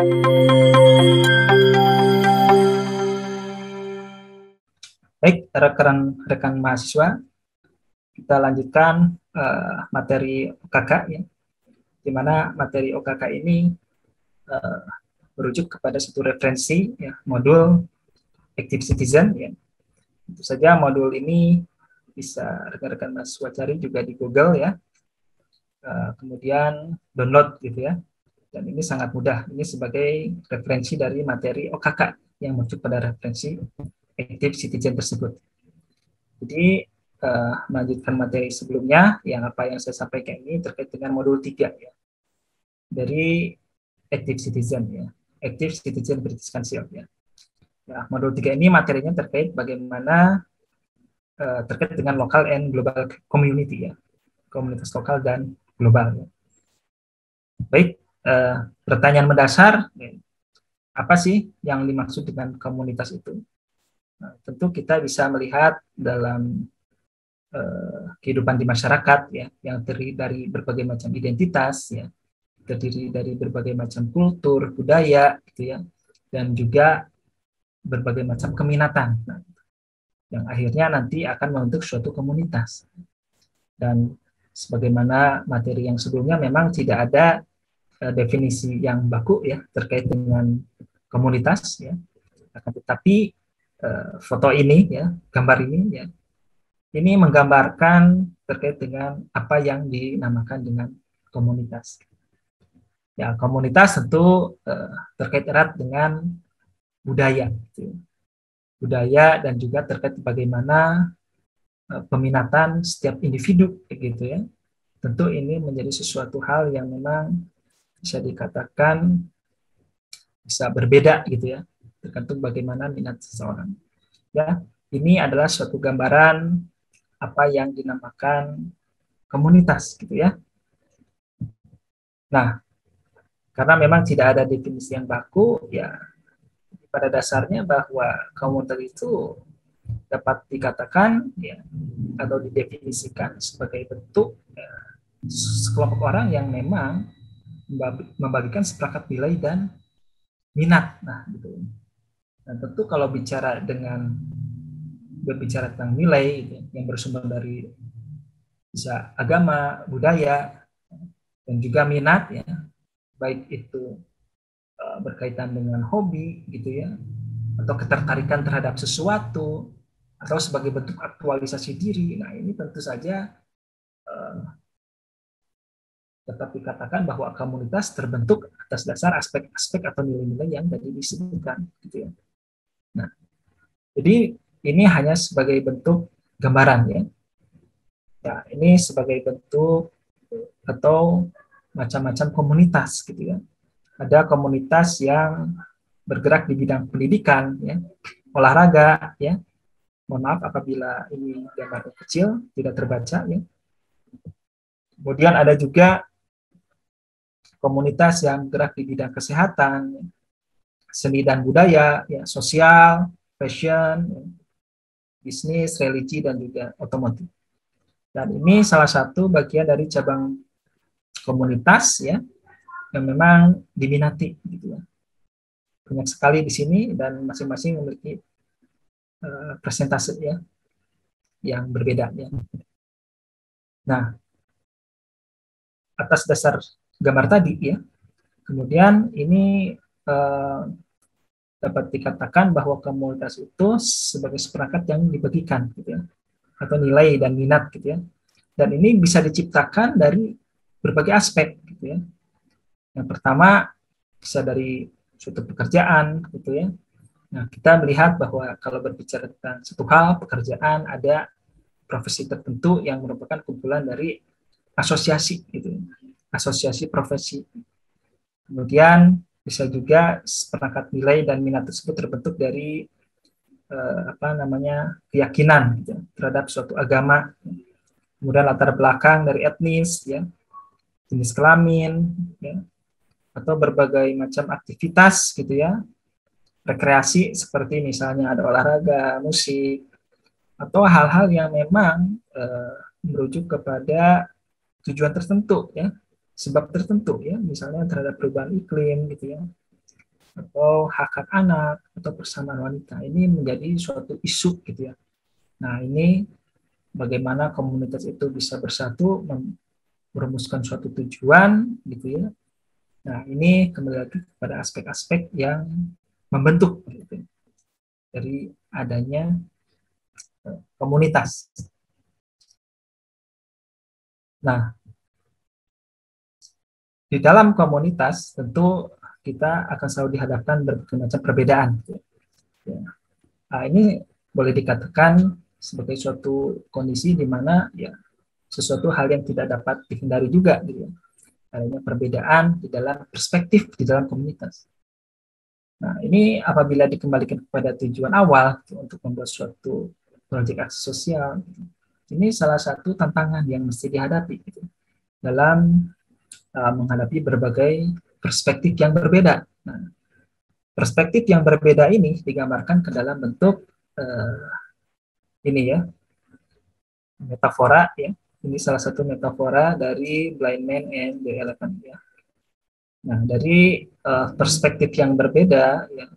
Baik, rekan-rekan mahasiswa, kita lanjutkan materi OKK ya, di mana materi OKK ini merujuk kepada satu referensi ya, modul Active Citizen ya. Tentu saja modul ini bisa rekan-rekan mahasiswa cari juga di Google ya. Kemudian download gitu ya. Dan ini sangat mudah. Ini sebagai referensi dari materi OKK yang merujuk pada referensi Active Citizen tersebut. Jadi melanjutkan materi sebelumnya, yang apa yang saya sampaikan ini terkait dengan modul 3 ya, dari Active Citizen ya, Active Citizen British Council ya. Nah, modul 3 ini materinya terkait bagaimana terkait dengan local and global community ya, komunitas lokal dan global ya. Baik, pertanyaan mendasar, apa sih yang dimaksud dengan komunitas itu? Nah, tentu kita bisa melihat dalam kehidupan di masyarakat ya, yang terdiri dari berbagai macam identitas ya, terdiri dari berbagai macam kultur, budaya gitu ya, dan juga berbagai macam keminatan. Nah, yang akhirnya nanti akan membentuk suatu komunitas. Dan sebagaimana materi yang sebelumnya memang tidak ada definisi yang baku ya terkait dengan komunitas ya. Akan tetapi foto ini ya, gambar ini ya, ini menggambarkan terkait dengan apa yang dinamakan dengan komunitas. Ya, komunitas tentu terkait erat dengan budaya, gitu. Budaya dan juga terkait bagaimana peminatan setiap individu, gitu ya. Tentu ini menjadi sesuatu hal yang memang bisa dikatakan bisa berbeda, gitu ya, tergantung bagaimana minat seseorang. Ya, ini adalah suatu gambaran apa yang dinamakan komunitas gitu ya. Nah, karena memang tidak ada definisi yang baku ya, pada dasarnya bahwa komunitas itu dapat dikatakan ya, atau didefinisikan sebagai bentuk ya, sekelompok orang yang memang membagikan seperangkat nilai dan minat. Nah, gitu. Dan tentu kalau berbicara tentang nilai gitu, yang bersumber dari bisa agama, budaya, dan juga minat ya, baik itu berkaitan dengan hobi gitu ya, atau ketertarikan terhadap sesuatu, atau sebagai bentuk aktualisasi diri. Nah, ini tentu saja tetap dikatakan bahwa komunitas terbentuk atas dasar aspek-aspek atau nilai-nilai yang tadi disebutkan gitu ya. Nah, jadi ini hanya sebagai bentuk gambaran ya. Ya, ini sebagai bentuk atau macam-macam komunitas gitu ya. Ada komunitas yang bergerak di bidang pendidikan ya, olahraga ya. Mohon maaf apabila ini gambar kecil tidak terbaca ya. Kemudian ada juga komunitas yang bergerak di bidang kesehatan, seni dan budaya, ya, sosial, fashion, ya, bisnis, religi, dan juga otomotif. Dan ini salah satu bagian dari cabang komunitas ya yang memang diminati gitu ya. Banyak sekali di sini dan masing-masing memiliki presentase ya yang berbeda ya. Nah, atas dasar gambar tadi ya, kemudian ini dapat dikatakan bahwa komunitas itu sebagai seperangkat yang dibagikan gitu ya, atau nilai dan minat gitu ya. Dan ini bisa diciptakan dari berbagai aspek gitu ya. Yang pertama bisa dari suatu pekerjaan gitu ya. Nah, kita melihat bahwa kalau berbicara tentang satu hal pekerjaan, ada profesi tertentu yang merupakan kumpulan dari asosiasi gitu. Asosiasi profesi. Kemudian bisa juga perangkat nilai dan minat tersebut terbentuk dari keyakinan gitu, terhadap suatu agama. Kemudian latar belakang dari etnis ya, jenis kelamin ya, atau berbagai macam aktivitas gitu ya, rekreasi seperti misalnya ada olahraga, musik, atau hal-hal yang memang merujuk kepada tujuan tertentu ya, sebab tertentu ya, misalnya terhadap perubahan iklim gitu ya, atau hak-hak anak atau persamaan wanita. Ini menjadi suatu isu gitu ya. Nah, ini bagaimana komunitas itu bisa bersatu merumuskan suatu tujuan gitu ya. Nah, ini kembali lagi pada aspek-aspek yang membentuk gitu, dari adanya komunitas. Nah, di dalam komunitas tentu kita akan selalu dihadapkan berbagai macam perbedaan. Gitu ya. Nah, ini boleh dikatakan sebagai suatu kondisi di mana ya sesuatu hal yang tidak dapat dihindari juga gitu ya. Adanya perbedaan di dalam perspektif di dalam komunitas. Nah, ini apabila dikembalikan kepada tujuan awal gitu, untuk membuat suatu proyek aksi sosial, gitu, ini salah satu tantangan yang mesti dihadapi gitu, dalam menghadapi berbagai perspektif yang berbeda. Nah, perspektif yang berbeda ini digambarkan ke dalam bentuk ini ya, metafora ya. Ini salah satu metafora dari Blind Man and the Elephant ya. Nah, dari perspektif yang berbeda ya,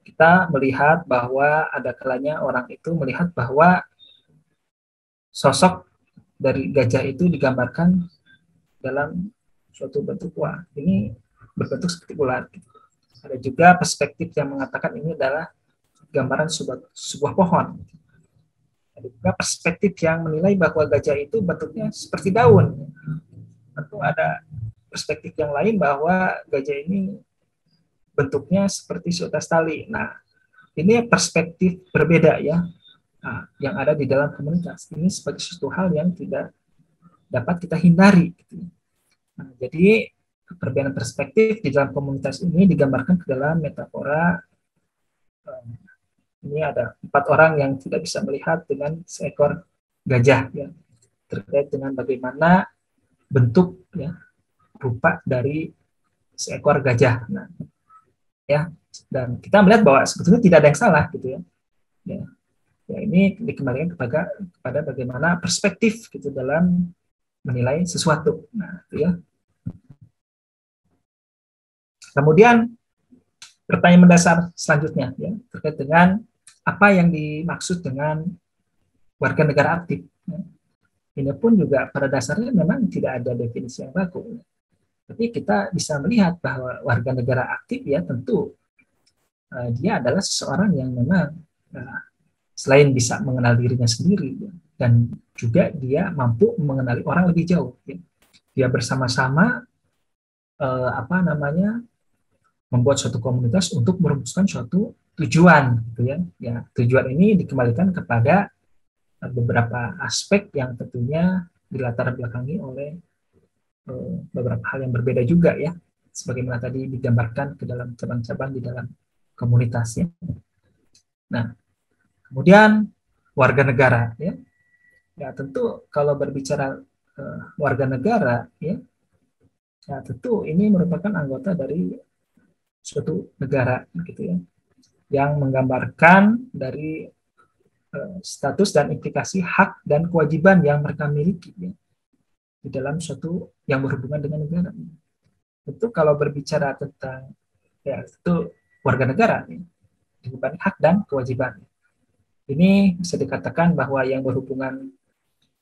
kita melihat bahwa ada kalanya orang itu melihat bahwa sosok dari gajah itu digambarkan dalam suatu bentuk wah ini berbentuk seperti ular. Ada juga perspektif yang mengatakan ini adalah gambaran sebuah pohon. Ada juga perspektif yang menilai bahwa gajah itu bentuknya seperti daun. Tentu ada perspektif yang lain bahwa gajah ini bentuknya seperti seutas tali. Nah, ini perspektif berbeda ya, yang ada di dalam komunitas. Ini sebagai sesuatu hal yang tidak dapat kita hindari. Nah, jadi perbedaan perspektif di dalam komunitas ini digambarkan ke dalam metafora. Ini ada 4 orang yang tidak bisa melihat dengan seekor gajah ya, terkait dengan bagaimana bentuk ya, rupa dari seekor gajah. Nah, ya, dan kita melihat bahwa sebetulnya tidak ada yang salah gitu ya. Ya, ya ini dikembalikan kepada bagaimana perspektif gitu dalam menilai sesuatu. Nah, itu ya. Kemudian pertanyaan mendasar selanjutnya ya, terkait dengan apa yang dimaksud dengan warga negara aktif. Ya. Ini pun juga pada dasarnya memang tidak ada definisi yang baku. Tapi kita bisa melihat bahwa warga negara aktif ya tentu dia adalah seseorang yang memang selain bisa mengenal dirinya sendiri ya, dan juga dia mampu mengenali orang lebih jauh. Ya. Dia bersama-sama apa namanya membuat suatu komunitas untuk merumuskan suatu tujuan, gitu ya. Ya, tujuan ini dikembalikan kepada beberapa aspek yang tentunya dilatar belakangi oleh beberapa hal yang berbeda juga ya, sebagaimana tadi digambarkan ke dalam cabang-cabang di dalam komunitasnya. Nah, kemudian warga negara ya, ya tentu kalau berbicara warga negara ya, ya tentu ini merupakan anggota dari suatu negara gitu ya, yang menggambarkan dari status dan implikasi hak dan kewajiban yang mereka miliki ya, di dalam suatu yang berhubungan dengan negara. Tentu kalau berbicara tentang ya itu warga negara ya, dibanding hak dan kewajiban. Ini bisa dikatakan bahwa yang berhubungan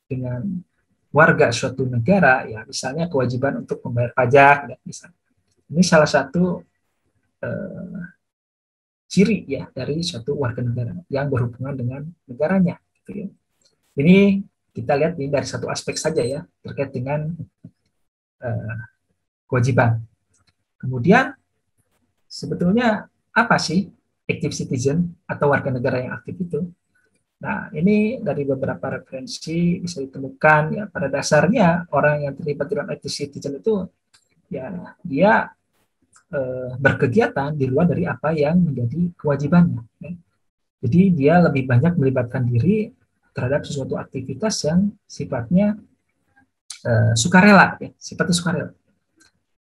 dengan warga suatu negara ya misalnya kewajiban untuk membayar pajak ya, misalnya. Ini salah satu eh, ciri ya dari suatu warga negara yang berhubungan dengan negaranya gitu ya. Ini kita lihat ini dari satu aspek saja ya terkait dengan eh, kewajiban. Kemudian sebetulnya apa sih active citizen atau warga negara yang aktif itu? Nah, ini dari beberapa referensi bisa ditemukan ya pada dasarnya orang yang terlibat dalam active citizen itu ya dia berkegiatan di luar dari apa yang menjadi kewajibannya. Ya. Jadi dia lebih banyak melibatkan diri terhadap sesuatu aktivitas yang sifatnya sukarela, ya, sifatnya sukarela.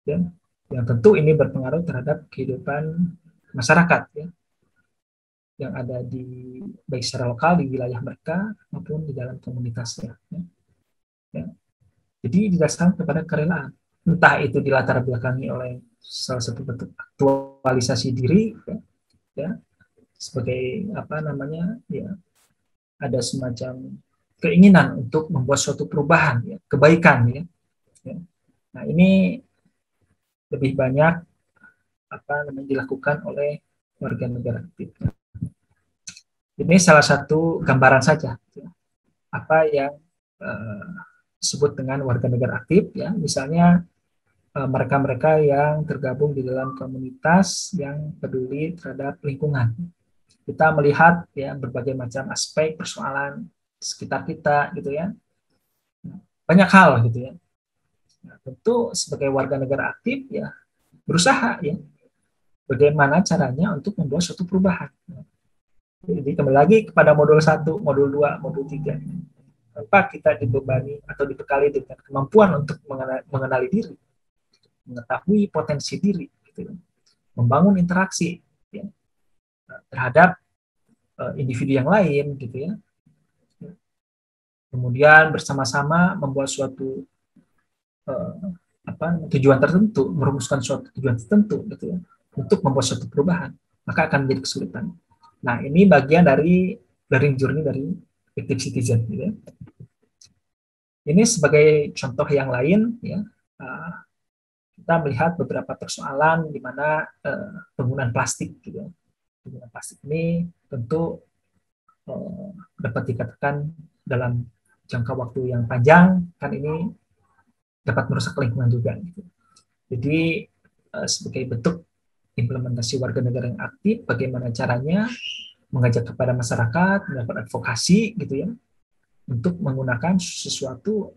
Ya. Yang tentu ini berpengaruh terhadap kehidupan masyarakat ya, yang ada di baik secara lokal di wilayah mereka maupun di dalam komunitasnya. Ya. Ya. Jadi didasarkan kepada kerelaan. entah itu dilatar belakangi oleh salah satu bentuk aktualisasi diri, ya, sebagai apa namanya, ya, ada semacam keinginan untuk membuat suatu perubahan, ya, kebaikan, ya. Nah, ini lebih banyak apa namanya dilakukan oleh warga negara aktif. Ini salah satu gambaran saja, ya, apa yang disebut dengan warga negara aktif, ya, misalnya mereka-mereka yang tergabung di dalam komunitas yang peduli terhadap lingkungan. Kita melihat, ya, berbagai macam aspek persoalan sekitar kita, gitu ya, banyak hal, gitu ya. Nah, tentu sebagai warga negara aktif, ya, berusaha, ya, bagaimana caranya untuk membuat suatu perubahan. Jadi kembali lagi kepada modul 1, modul 2, modul 3. Apa kita dibebani atau dibekali dengan kemampuan untuk mengenali diri, mengetahui potensi diri, gitu ya, membangun interaksi, ya, terhadap individu yang lain, gitu ya. Kemudian bersama-sama membuat suatu tujuan tertentu, merumuskan suatu tujuan tertentu, gitu ya, untuk membuat suatu perubahan, maka akan menjadi kesulitan. Nah, ini bagian dari learning journey dari active citizen, gitu ya. Ini sebagai contoh yang lain, ya, kita melihat beberapa persoalan di mana penggunaan plastik, gitu ya. Penggunaan plastik ini tentu dapat dikatakan dalam jangka waktu yang panjang kan ini dapat merusak lingkungan juga, gitu. Jadi sebagai bentuk implementasi warga negara yang aktif, bagaimana caranya mengajak kepada masyarakat melakukan advokasi, gitu ya, untuk menggunakan sesuatu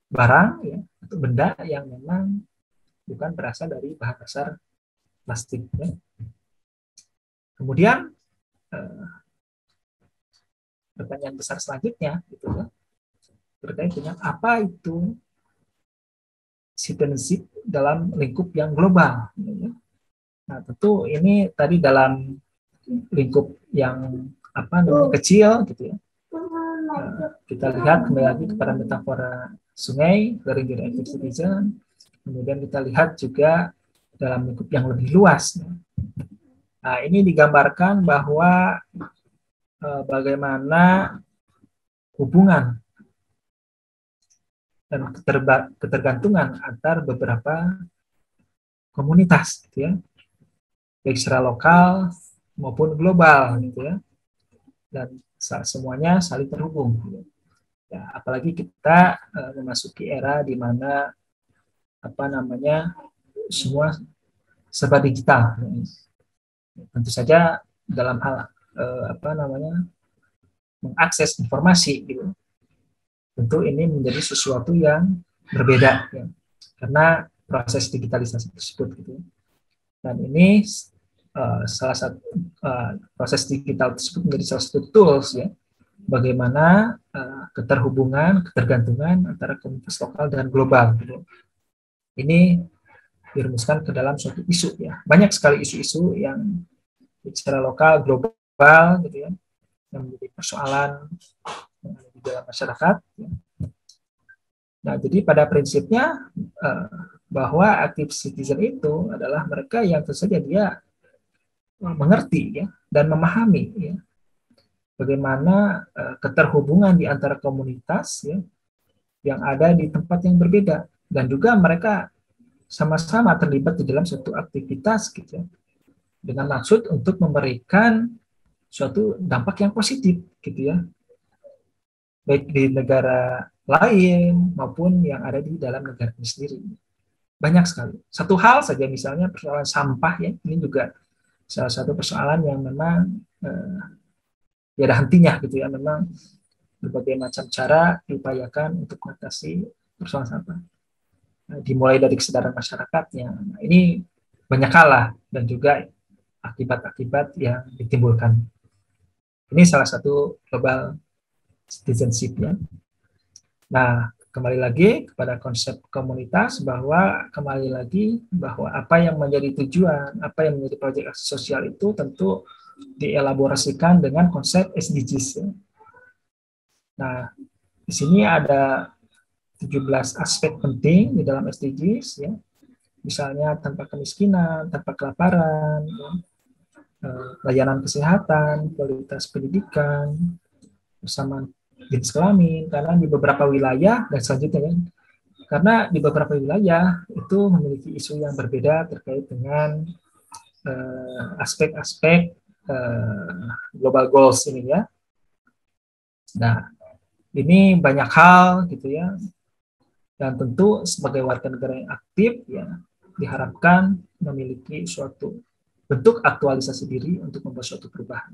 barang, ya, atau benda yang memang bukan berasal dari bahan dasar plastik, ya. Kemudian pertanyaan besar selanjutnya, gitu ya, terkait dengan apa itu citizenship dalam lingkup yang global, ya. Nah, tentu ini tadi dalam lingkup yang apa namanya kecil, gitu ya. Kita lihat kembali lagi kepada metafora sungai dari active citizen. Kemudian kita lihat juga dalam lingkup yang lebih luas. Nah, ini digambarkan bahwa bagaimana hubungan dan ketergantungan antar beberapa komunitas, gitu ya, baik secara lokal maupun global, gitu ya, dan semuanya saling terhubung, gitu. Ya, apalagi kita memasuki era di mana apa namanya semua serba digital. Tentu saja dalam hal apa namanya mengakses informasi, gitu. Tentu ini menjadi sesuatu yang berbeda, ya, karena proses digitalisasi tersebut, gitu. Dan ini salah satu proses digital tersebut menjadi salah satu tools, ya, bagaimana keterhubungan, ketergantungan antara komunitas lokal dan global, gitu. Ini dirumuskan ke dalam suatu isu, ya. Banyak sekali isu-isu yang secara lokal, global, gitu ya, yang menjadi persoalan yang ada di dalam masyarakat, ya. Nah, jadi pada prinsipnya bahwa active citizen itu adalah mereka yang tentu saja dia mengerti, ya, dan memahami, ya, bagaimana keterhubungan di antara komunitas, ya, yang ada di tempat yang berbeda, dan juga mereka sama-sama terlibat di dalam suatu aktivitas, gitu ya, dengan maksud untuk memberikan suatu dampak yang positif, gitu ya, baik di negara lain maupun yang ada di dalam negara sendiri. Banyak sekali. Satu hal saja misalnya persoalan sampah, ya, ini juga salah satu persoalan yang memang ya ada hentinya, gitu ya, memang berbagai macam cara diupayakan untuk mengatasi persoalan sampah. Nah, dimulai dari kesadaran masyarakatnya. Nah, ini banyak kalah dan juga akibat-akibat yang ditimbulkan. Ini salah satu global citizenship, ya. Nah, kembali lagi kepada konsep komunitas, bahwa kembali lagi bahwa apa yang menjadi tujuan, apa yang menjadi proyek aksi sosial itu tentu dielaborasikan dengan konsep SDGs, ya. Nah, di sini ada 17 aspek penting di dalam SDGs, ya. Misalnya tanpa kemiskinan, tanpa kelaparan, ya, layanan kesehatan, kualitas pendidikan, persamaan jenis kelamin, karena di beberapa wilayah dan selanjutnya, ya, karena di beberapa wilayah itu memiliki isu yang berbeda terkait dengan aspek-aspek global goals ini, ya. Nah, ini banyak hal gitu, ya, dan tentu sebagai warga negara yang aktif, ya, diharapkan memiliki suatu bentuk aktualisasi diri untuk membuat suatu perubahan.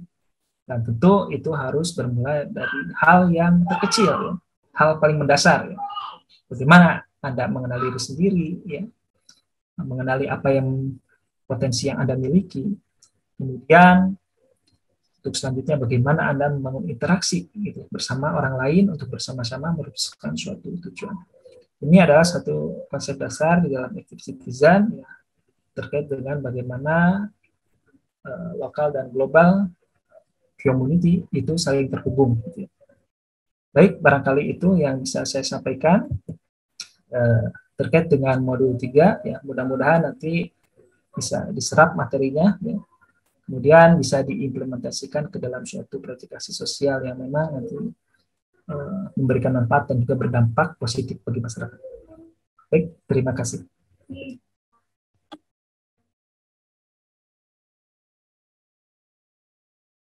Dan tentu itu harus bermula dari hal yang terkecil, ya, hal paling mendasar, ya. Bagaimana Anda mengenali diri sendiri, ya, mengenali apa yang potensi yang Anda miliki, kemudian untuk selanjutnya bagaimana Anda membangun interaksi gitu, bersama orang lain untuk bersama-sama merumuskan suatu tujuan. Ini adalah satu konsep dasar di dalam Active Citizen, ya, terkait dengan bagaimana lokal dan global community itu saling terhubung. Gitu, ya. Baik, barangkali itu yang bisa saya sampaikan terkait dengan modul 3. Ya, mudah-mudahan nanti bisa diserap materinya, ya. Kemudian bisa diimplementasikan ke dalam suatu aplikasi sosial yang memang nanti memberikan manfaat dan juga berdampak positif bagi masyarakat. Baik, terima kasih.